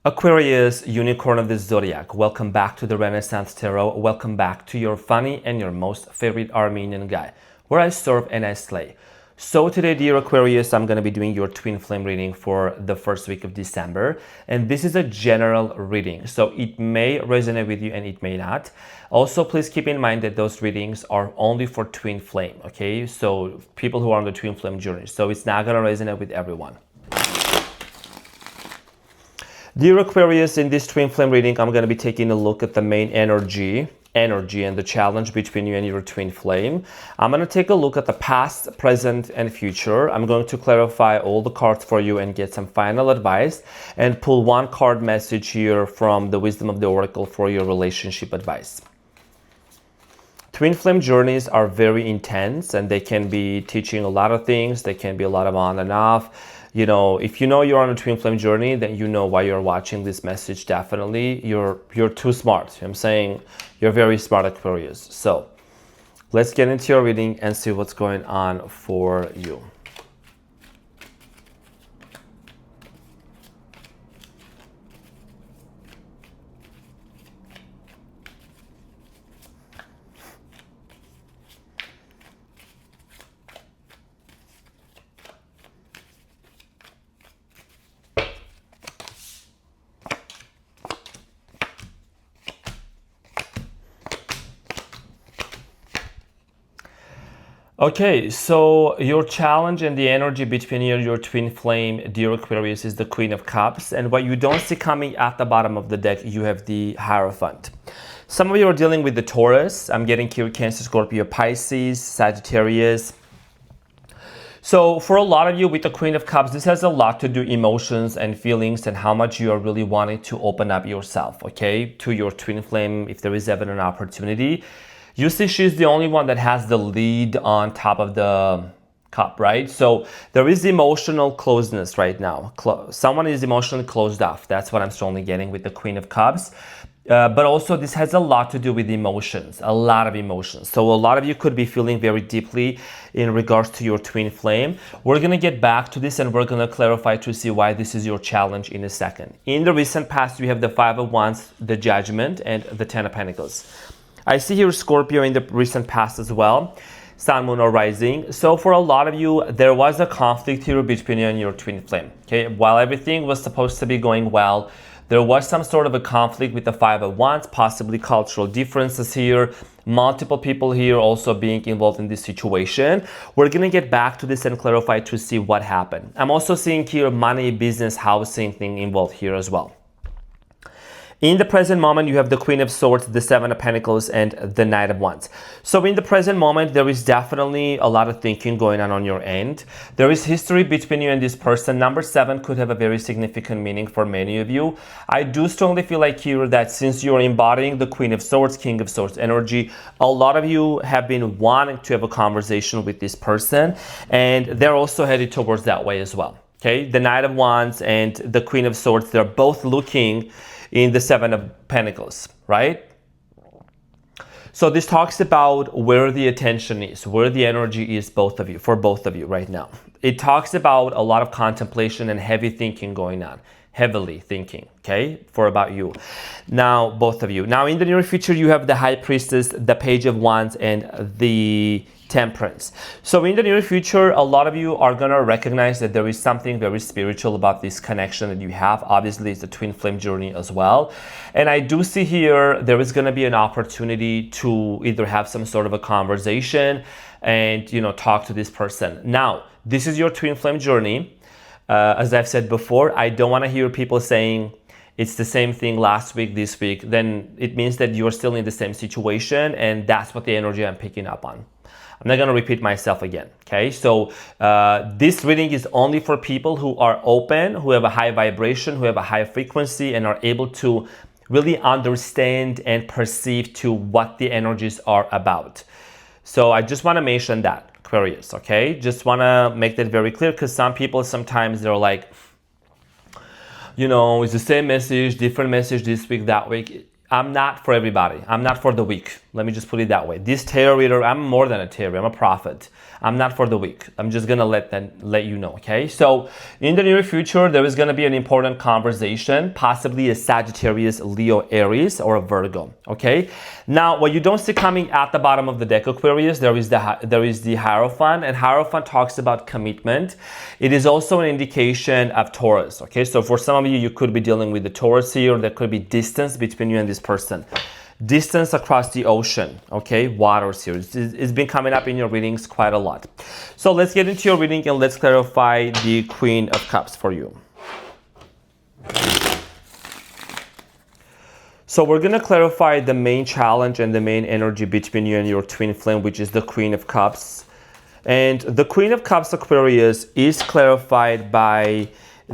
Aquarius, unicorn of the zodiac, welcome back to the Renaissance Tarot. Welcome back to your funny and your most favorite Armenian guy, where I serve and I slay. So today, dear Aquarius, I'm going to be doing your twin flame reading for the first week of December. And this is a general reading, so it may resonate with you and it may not. Also, please keep in mind that those readings are only for twin flame, okay? So people who are on the twin flame journey. So it's not going to resonate with everyone. Dear Aquarius, in this twin flame reading, I'm going to be taking a look at the main energy and the challenge between you and your twin flame. I'm going to take a look at the past, present, and future. I'm going to clarify all the cards for you and get some final advice and pull one card message here from the wisdom of the oracle for your relationship advice. Twin flame journeys are very intense and they can be teaching a lot of things. They can be a lot of on and off. You know, if you know you're on a twin flame journey, then you know why you're watching this message. Definitely, you're too smart. I'm saying you're very smart, Aquarius. So let's get into your reading and see what's going on for you. Okay, so your challenge and the energy between you and your twin flame, dear Aquarius, is the Queen of Cups. And what you don't see coming at the bottom of the deck, you have the Hierophant. Some of you are dealing with the Taurus. I'm getting here Cancer, Scorpio, Pisces, Sagittarius. So for a lot of you with the Queen of Cups, this has a lot to do emotions and feelings and how much you are really wanting to open up yourself, okay, to your twin flame if there is ever an opportunity. You see, she's the only one that has the lead on top of the cup, right? So there is emotional closeness right now. Someone is emotionally closed off. That's what I'm strongly getting with the Queen of Cups. But also this has a lot to do with emotions, a lot of emotions. So a lot of you could be feeling very deeply in regards to your twin flame. We're going to get back to this and we're going to clarify to see why this is your challenge in a second. In the recent past, you have the Five of Wands, the Judgment, and the Ten of Pentacles. I see here Scorpio in the recent past as well, Sun, Moon, or Rising. So for a lot of you, there was a conflict here between you and your twin flame. Okay, while everything was supposed to be going well, there was some sort of a conflict with the Five of Wands, possibly cultural differences here, multiple people here also being involved in this situation. We're going to get back to this and clarify to see what happened. I'm also seeing here money, business, housing thing involved here as well. In the present moment, you have the Queen of Swords, the Seven of Pentacles, and the Knight of Wands. So in the present moment, there is definitely a lot of thinking going on your end. There is history between you and this person. Number 7 could have a very significant meaning for many of you. I do strongly feel like here that since you're embodying the Queen of Swords, King of Swords energy, a lot of you have been wanting to have a conversation with this person, and they're also headed towards that way as well. Okay, the Knight of Wands and the Queen of Swords, they're both looking in the Seven of Pentacles, right? So this talks about where the attention is, where the energy is for both of you right now. It talks about a lot of contemplation and heavy thinking going on, heavily thinking, okay, for about you. Now, both of you. Now, in the near future, you have the High Priestess, the Page of Wands, and the Temperance. So in the near future, a lot of you are going to recognize that there is something very spiritual about this connection that you have. Obviously, it's the twin flame journey as well. And I do see here there is going to be an opportunity to either have some sort of a conversation and, you know, talk to this person. Now, this is your twin flame journey. As I've said before, I don't want to hear people saying it's the same thing last week, this week. Then it means that you're still in the same situation, and that's what the energy I'm picking up on. I'm not going to repeat myself again, okay? So this reading is only for people who are open, who have a high vibration, who have a high frequency, and are able to really understand and perceive to what the energies are about. So I just want to mention that, Aquarius, okay? Just want to make that very clear, because some people sometimes they're like, you know, it's the same message, different message this week, that week. I'm not for everybody. I'm not for the weak. Let me just put it that way. This tarot reader, I'm more than a tarot. I'm a prophet. I'm not for the weak. I'm just gonna let you know, okay? So in the near future, there is gonna be an important conversation, possibly a Sagittarius, Leo, Aries, or a Virgo, okay? Now, what you don't see coming at the bottom of the deck, Aquarius, there is the Hierophant, and Hierophant talks about commitment. It is also an indication of Taurus, okay? So for some of you, you could be dealing with the Taurus here. There could be distance between you and this person. Distance across the ocean, okay? Waters here. It's been coming up in your readings quite a lot. So let's get into your reading and let's clarify the Queen of Cups for you. So we're going to clarify the main challenge and the main energy between you and your twin flame, which is the Queen of Cups. And the Queen of Cups, Aquarius, is clarified by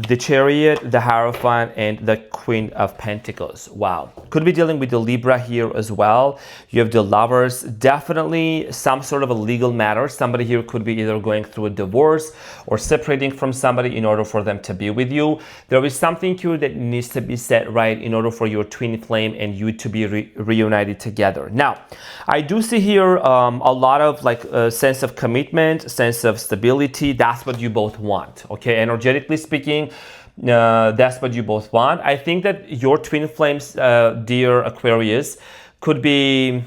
the Chariot, the Hierophant, and the Queen of Pentacles. Wow. Could be dealing with the Libra here as well. You have the Lovers. Definitely some sort of a legal matter. Somebody here could be either going through a divorce or separating from somebody in order for them to be with you. There is something here that needs to be set right in order for your twin flame and you to be reunited together. Now, I do see here a lot of like a sense of commitment, sense of stability. That's what you both want, okay? Energetically speaking, that's what you both want. I think that your twin flames, dear Aquarius, could be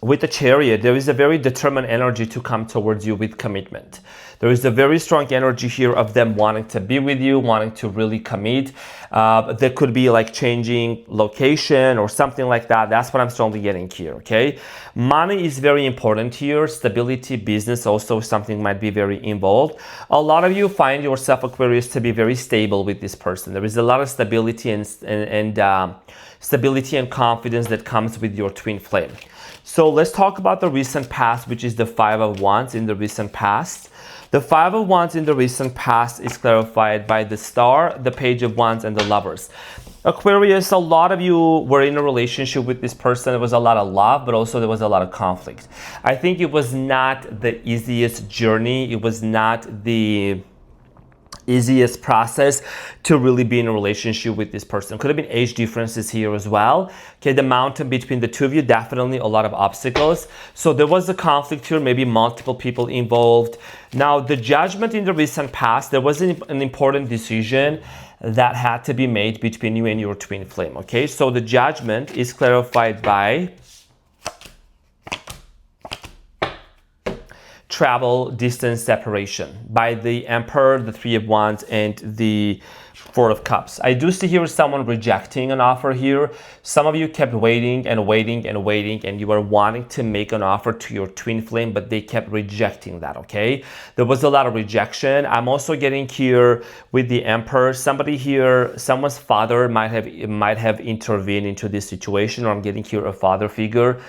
with the Chariot. There is a very determined energy to come towards you with commitment. There is a very strong energy here of them wanting to be with you, wanting to really commit. There could be like changing location or something like that. That's what I'm strongly getting here, okay? Money is very important here. Stability, business also something might be very involved. A lot of you find yourself, Aquarius, to be very stable with this person. There is a lot of stability and stability and confidence that comes with your twin flame. So let's talk about the recent past, which is the Five of Wands in the recent past. The Five of Wands in the recent past is clarified by the Star, the Page of Wands, and the Lovers. Aquarius, a lot of you were in a relationship with this person. There was a lot of love, but also there was a lot of conflict. I think it was not the easiest journey. It was not the easiest process to really be in a relationship with this person. Could have been age differences here as well. Okay, the mountain between the two of you, definitely a lot of obstacles. So there was a conflict here, maybe multiple people involved. Now, the Judgment in the recent past, there was an important decision that had to be made between you and your twin flame. Okay, so the Judgment is clarified by travel, distance, separation, by the Emperor, the Three of Wands, and the Four of Cups. I do see here someone rejecting an offer here. Some of you kept waiting and waiting and waiting, and you were wanting to make an offer to your twin flame, but they kept rejecting that, okay? There was a lot of rejection. I'm also getting here with the Emperor. Somebody here, someone's father might have intervened into this situation, or I'm getting here a father figure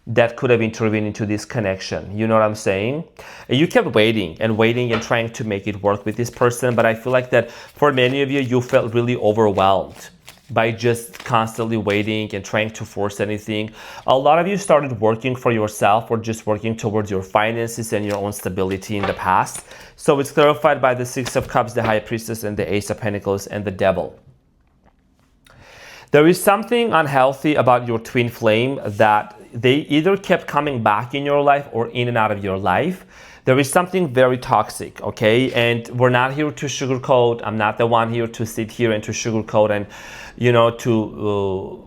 that could have intervened into this connection. You know what I'm saying? You kept waiting and waiting and trying to make it work with this person, but I feel like that for many of you, you felt really overwhelmed by just constantly waiting and trying to force anything. A lot of you started working for yourself or just working towards your finances and your own stability in the past. So it's clarified by the Six of Cups, the High Priestess, and the Ace of Pentacles, and the Devil. There is something unhealthy about your twin flame that they either kept coming back in your life or in and out of your life. There is something very toxic, okay? And we're not here to sugarcoat. I'm not the one here to sit here and to sugarcoat and, you know, to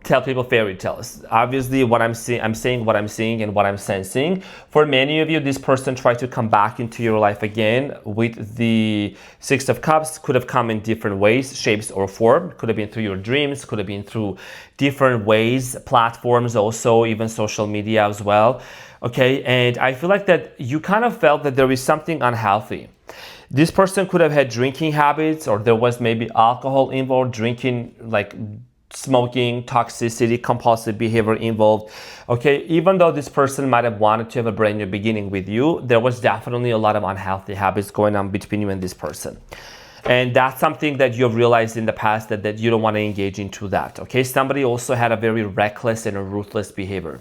tell people fairy tales. Obviously, what I'm saying what I'm seeing and what I'm sensing. For many of you, this person tried to come back into your life again with the Six of Cups. Could have come in different ways, shapes, or form. Could have been through your dreams. Could have been through different ways, platforms also, even social media as well. Okay, and I feel like that you kind of felt that there is something unhealthy. This person could have had drinking habits, or there was maybe alcohol involved, drinking, like smoking, toxicity, compulsive behavior involved. Okay, even though this person might have wanted to have a brand new beginning with you, there was definitely a lot of unhealthy habits going on between you and this person. And that's something that you've realized in the past that you don't want to engage into that. Okay, somebody also had a very reckless and a ruthless behavior.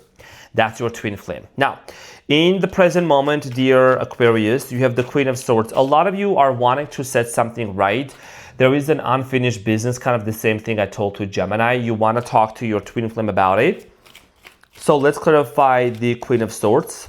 That's your twin flame. Now, in the present moment, dear Aquarius, you have the Queen of Swords. A lot of you are wanting to set something right. There is an unfinished business, kind of the same thing I told to Gemini. You want to talk to your twin flame about it. So let's clarify the Queen of Swords.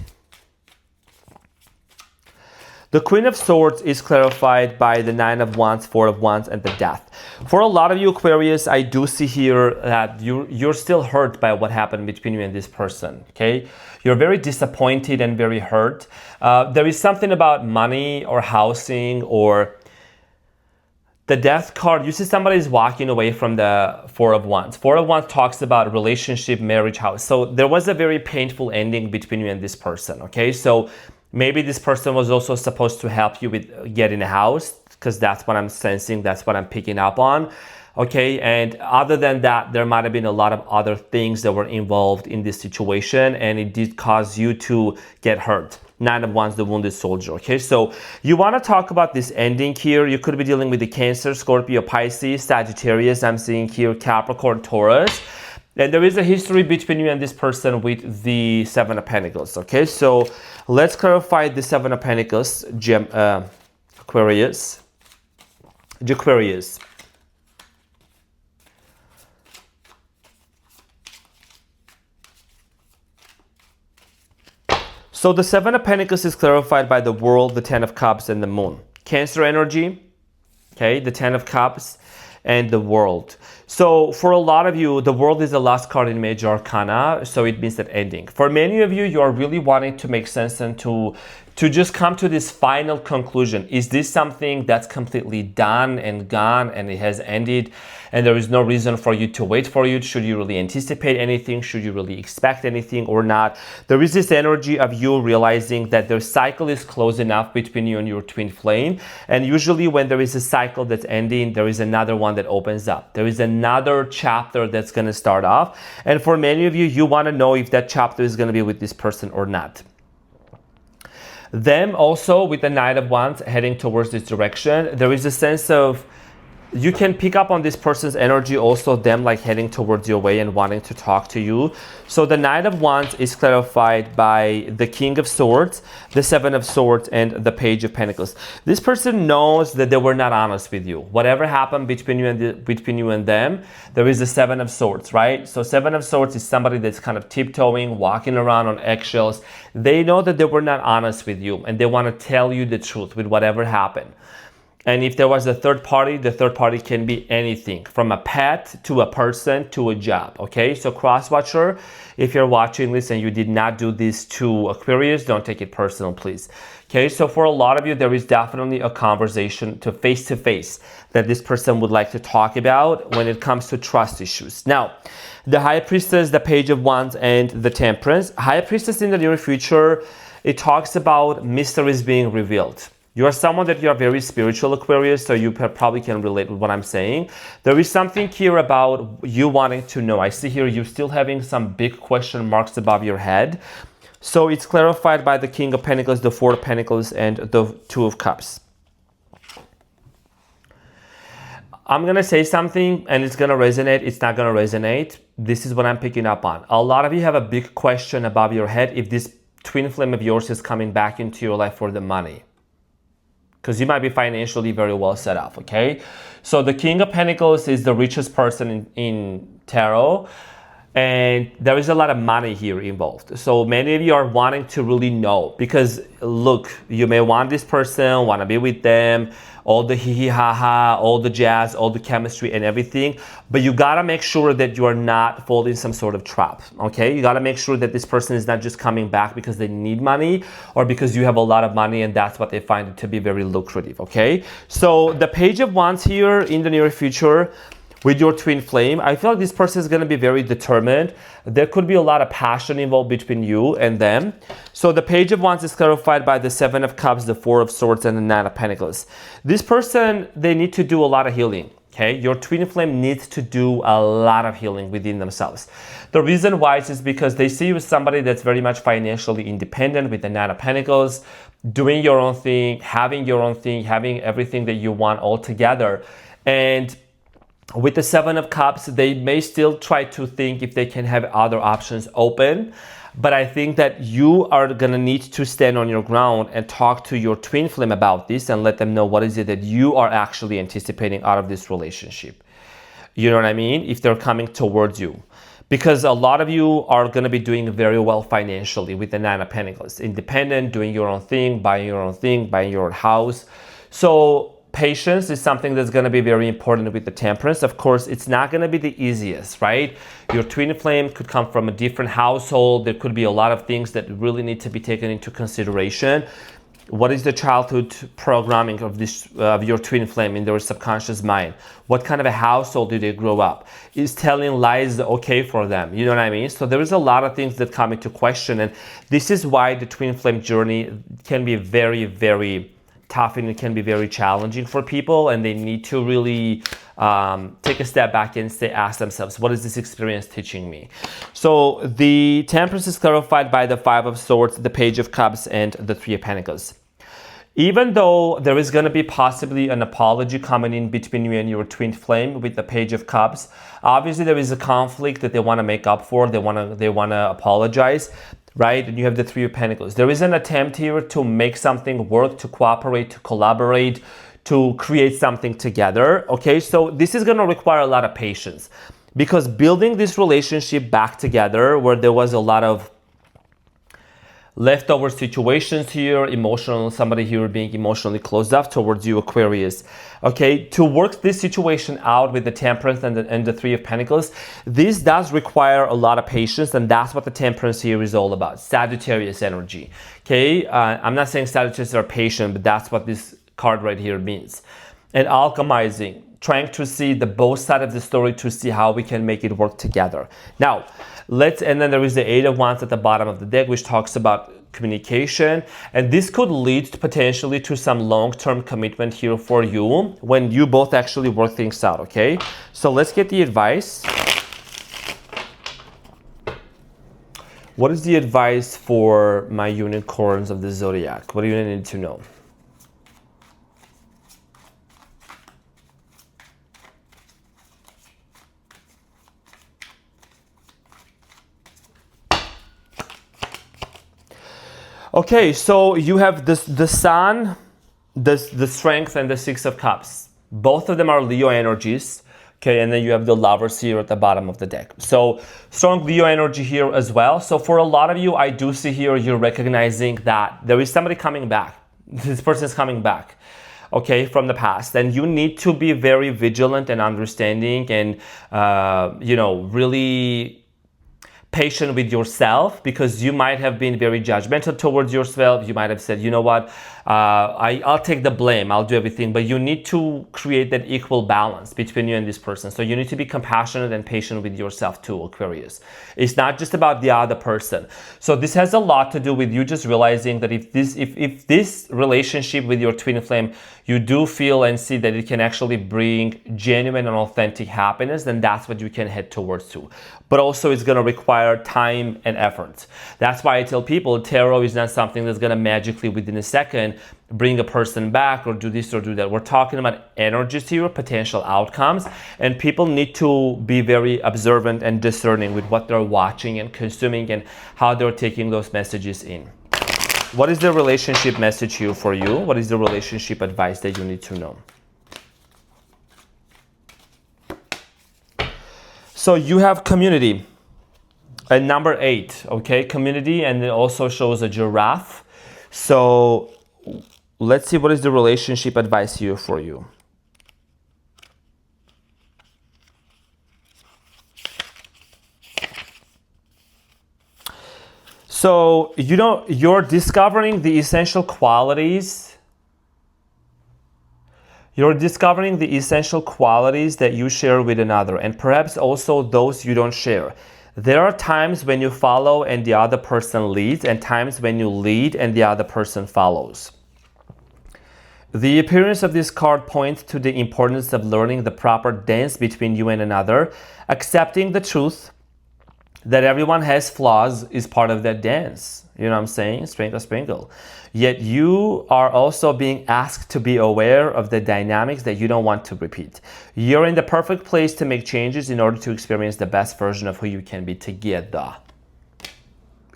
The Queen of Swords is clarified by the Nine of Wands, Four of Wands, and the Death. For a lot of you Aquarius, I do see here that you're still hurt by what happened between you and this person, okay? You're very disappointed and very hurt. There is something about money or housing or the Death card. You see somebody is walking away from the Four of Wands. Four of Wands talks about relationship, marriage, house. So there was a very painful ending between you and this person, okay? So maybe this person was also supposed to help you with getting a house, because that's what I'm sensing, that's what I'm picking up on, okay? And other than that, there might have been a lot of other things that were involved in this situation, and it did cause you to get hurt. Nine of Wands, the wounded soldier, okay? So you want to talk about this ending here. You could be dealing with the Cancer, Scorpio, Pisces, Sagittarius, I'm seeing here, Capricorn, Taurus. And there is a history between you and this person with the Seven of Pentacles, okay? So let's clarify the Seven of Pentacles, Aquarius. Aquarius. So the Seven of Pentacles is clarified by the World, the Ten of Cups, and the Moon. Cancer energy, okay? The Ten of Cups and the World. So for a lot of you, the World is the last card in Major Arcana, so it means that ending. For many of you, you are really wanting to make sense and to just come to this final conclusion. Is this something that's completely done and gone and it has ended and there is no reason for you to wait for it? Should you really anticipate anything? Should you really expect anything or not? There is this energy of you realizing that the cycle is close enough between you and your twin flame. And usually when there is a cycle that's ending, there is another one that opens up. There is another chapter that's going to start off. And for many of you, you want to know if that chapter is going to be with this person or not. Them also with the Knight of Wands heading towards this direction, there is a sense of you can pick up on this person's energy, also them like heading towards your way and wanting to talk to you. So the Knight of Wands is clarified by the King of Swords, the Seven of Swords, and the Page of Pentacles. This person knows that they were not honest with you. Whatever happened between you and them, there is a Seven of Swords, right? So Seven of Swords is somebody that's kind of tiptoeing, walking around on eggshells. They know that they were not honest with you and they want to tell you the truth with whatever happened. And if there was a third party, the third party can be anything from a pet to a person to a job, okay? So cross-watcher, if you're watching this and you did not do this to Aquarius, don't take it personal, please. Okay, so for a lot of you, there is definitely a conversation to face that this person would like to talk about when it comes to trust issues. Now, the High Priestess, the Page of Wands, and the Temperance. High Priestess in the near future, it talks about mysteries being revealed. You are someone that you are very spiritual, Aquarius, so you probably can relate with what I'm saying. There is something here about you wanting to know. I see here you still having some big question marks above your head. So it's clarified by the King of Pentacles, the Four of Pentacles, and the Two of Cups. I'm going to say something and it's going to resonate. It's not going to resonate. This is what I'm picking up on. A lot of you have a big question above your head if this twin flame of yours is coming back into your life for the money. Because you might be financially very well set up, okay? So the King of Pentacles is the richest person in tarot, and there is a lot of money here involved. So many of you are wanting to really know, because look, you may want this person, want to be with them, all the hee hee ha ha, all the jazz, all the chemistry and everything, but you gotta make sure that you are not falling some sort of trap, okay? You gotta make sure that this person is not just coming back because they need money or because you have a lot of money and that's what they find it to be very lucrative, okay? So the Page of Wands here in the near future, with your twin flame, I feel like this person is going to be very determined. There could be a lot of passion involved between you and them. So the Page of Wands is clarified by the Seven of Cups, the Four of Swords, and the Nine of Pentacles. This person, they need to do a lot of healing. Okay, your twin flame needs to do a lot of healing within themselves. The reason why is because they see you as somebody that's very much financially independent with the Nine of Pentacles, doing your own thing, having everything that you want all together. And With the Seven of Cups, they may still try to think if they can have other options open. But I think that you are gonna need to stand on your ground and talk to your twin flame about this and let them know what is it that you are actually anticipating out of this relationship. You know what I mean? If they're coming towards you. Because a lot of you are going to be doing very well financially with the Nine of Pentacles. Independent, doing your own thing, buying your own thing, buying your own house. So patience is something that's going to be very important with the Temperance. Of course, it's not going to be the easiest, right? Your twin flame could come from a different household. There could be a lot of things that really need to be taken into consideration. What is the childhood programming of this of your twin flame in their subconscious mind? What kind of a household did they grow up? Is telling lies okay for them? You know what I mean? So there is a lot of things that come into question, and this is why the twin flame journey can be very, very tough, and it can be very challenging for people, and they need to really take a step back and ask themselves, what is this experience teaching me? So the Temperance is clarified by the Five of Swords, the Page of Cups, and the Three of Pentacles. Even though there is going to be possibly an apology coming in between you and your twin flame with the Page of Cups, obviously there is a conflict that they want to make up for. They want to apologize, right? And you have the Three of Pentacles. There is an attempt here to make something work, to cooperate, to collaborate, to create something together. Okay, so this is going to require a lot of patience, because building this relationship back together where there was a lot of leftover situations here, somebody here being emotionally closed off towards you, Aquarius. Okay, to work this situation out with the Temperance and the Three of Pentacles, this does require a lot of patience, and that's what the Temperance here is all about. Sagittarius energy. Okay, I'm not saying Sagittarius are patient, but that's what this card right here means. And alchemizing, trying to see the both sides of the story to see how we can make it work together. Now, and then there is the Eight of Wands at the bottom of the deck, which talks about communication. And this could lead potentially to some long-term commitment here for you when you both actually work things out, okay? So let's get the advice. What is the advice for my unicorns of the zodiac? What do you need to know? Okay, so you have the Sun, the Strength, and the Six of Cups. Both of them are Leo energies. Okay, and then you have the Lovers here at the bottom of the deck. So strong Leo energy here as well. So for a lot of you, I do see here you're recognizing that there is somebody coming back. This person is coming back, okay, from the past. And you need to be very vigilant and understanding and, really patient with yourself, because you might have been very judgmental towards yourself. You might have said, you know what, I'll take the blame, I'll do everything. But you need to create that equal balance between you and this person. So you need to be compassionate and patient with yourself too, Aquarius. It's not just about the other person. So this has a lot to do with you just realizing that if this relationship with your twin flame, you do feel and see that it can actually bring genuine and authentic happiness, then that's what you can head towards too. But also it's going to require time and effort. That's why I tell people tarot is not something that's going to magically within a second bring a person back or do this or do that. We're talking about energies here, potential outcomes, and people need to be very observant and discerning with what they're watching and consuming and how they're taking those messages in. What is the relationship message here for you? What is the relationship advice that you need to know? So you have community and number 8, okay? Community, and it also shows a giraffe. So let's see what is the relationship advice here for you. So, you're discovering the essential qualities. You're discovering the essential qualities that you share with another, and perhaps also those you don't share. There are times when you follow and the other person leads, and times when you lead and the other person follows. The appearance of this card points to the importance of learning the proper dance between you and another, accepting the truth, That everyone has flaws is part of that dance. You know what I'm saying? Sprinkle, sprinkle. Yet you are also being asked to be aware of the dynamics that you don't want to repeat. You're in the perfect place to make changes in order to experience the best version of who you can be together.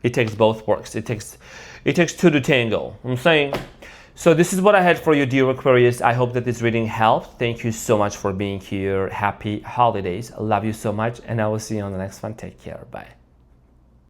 It takes both works. It takes two to tango. I'm saying. So this is what I had for you, dear Aquarius. I hope that this reading helped. Thank you so much for being here. Happy holidays. I love you so much, and I will see you on the next one. Take care. Bye.